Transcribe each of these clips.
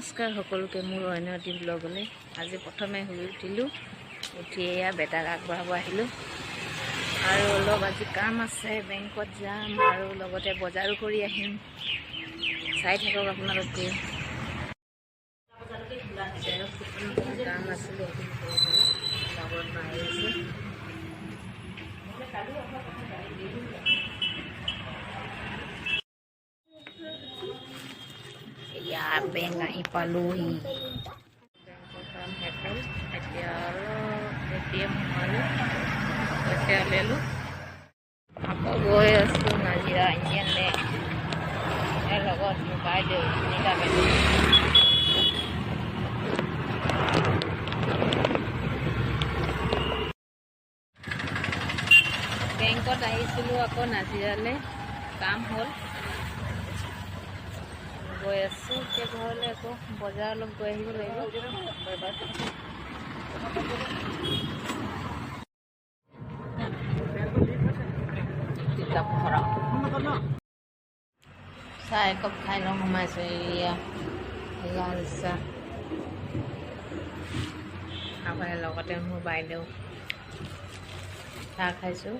নমস্কাৰ সকলোকে মোৰ অন্যটি ব্লগলৈ। আজি প্ৰথমে শুই উঠিলোঁ, উঠি এয়া বেটাক আগবঢ়াব আহিলোঁ আৰু অলপ আজি কাম আছে, বেংকত যাম আৰু লগতে বজাৰো কৰি আহিম। চাই থাকক আপোনালোকে। কাম আছিলে লগত মাৰি আছে। Ya, বেংক আহি পালোহি। বেংকৰ কাম শেষ হ'ল, এতিয়া ATM সোমালোঁ, পইচা উলিয়ালোঁ। আকৌ গৈ আছোঁ নাজিৰা ইণ্ডিয়ান বেংক, ইয়াৰ লগত মোৰ বাইদেউ সুনীতা বাইদেউ। বেংকত আহিছিলোঁ আকৌ নাজিৰালৈ, কাম হ'ল। গৈ আছোঁ এতিয়া ঘৰলৈ, আকৌ বজাৰ অলপ গৈ আহিব লাগিব। চাহ একাপ খাই লওঁ, সোমাইছোঁ এয়া লাল চাহ। আপোনাৰ লগতে মোৰ বাইদেউ চাহ খাইছোঁ।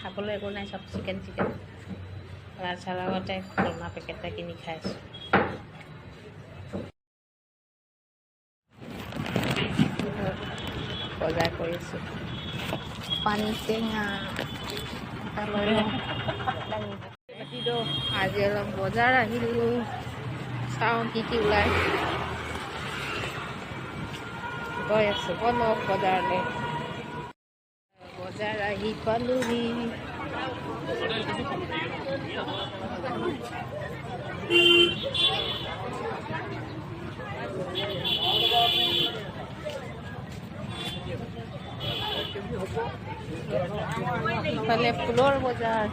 খাবলৈ একো নাই, চব চিকেন লাল চাহ লগতে খুৰমা পেকেট এটা কিনি খাইছোঁ। বজাৰ কৰিছোঁ, পানী টেঙা আজি অলপ বজাৰ আহিলোঁ, চাওঁ কি ওলাই। গৈ আছোঁ বলক বজাৰলৈ। বজাৰ আহি পালোহি। ইফালে ফুলৰ বজাৰ,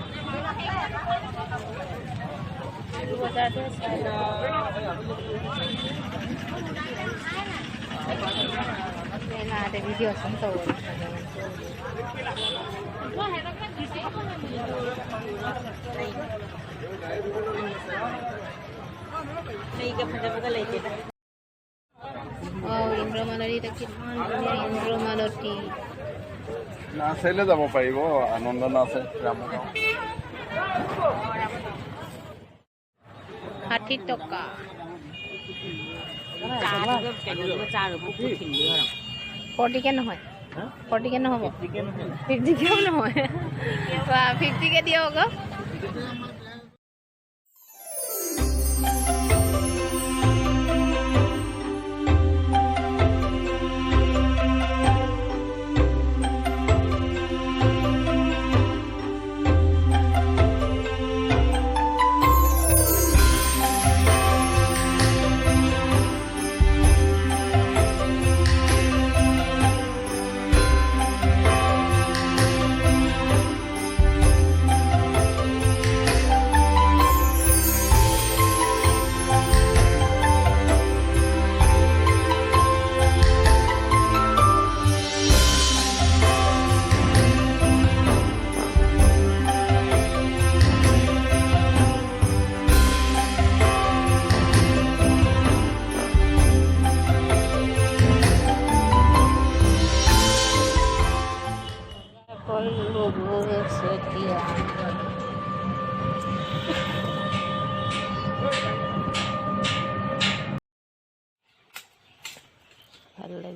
বজাৰতে চাই ada video santai Indramalati Indramalati নাচাইলে যাব পাৰিব, আনন্দ নাচে 60 টকা। 40 কে নহয়, 40 কে নহ'ব, 50 কেও নহয়, 50 কে দিয়ক আকৌ।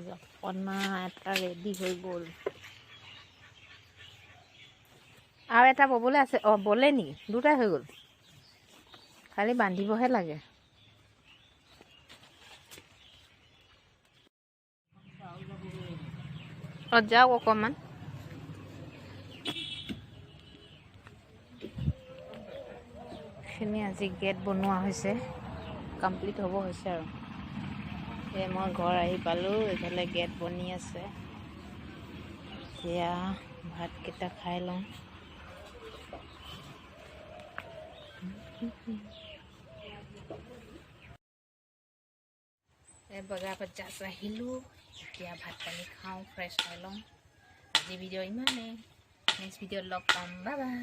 জপনা এটা ৰেডি হৈ গ'ল আৰু এটা ববলৈ আছে। বলে নেকি? দুটাই হৈ গ'ল, খালি বান্ধিবহে লাগে। যাওক অকণমান। এইখিনি আজি গেট বনোৱা হৈছে, কমপ্লিট হ'ব হৈছে আৰু। মই ঘৰ আহি পালোঁ, এইফালে গেট বনি আছে। এতিয়া ভাতকেইটা খাই লওঁ। বজাৰ বজাৰ আহিলোঁ, এতিয়া ভাত পানী খাওঁ, ফ্ৰেছ হৈ লওঁ। আজি ভিডিঅ' ইমানেই, নেক্সট ভিডিঅ'ত লগ পাম, বাই বাই।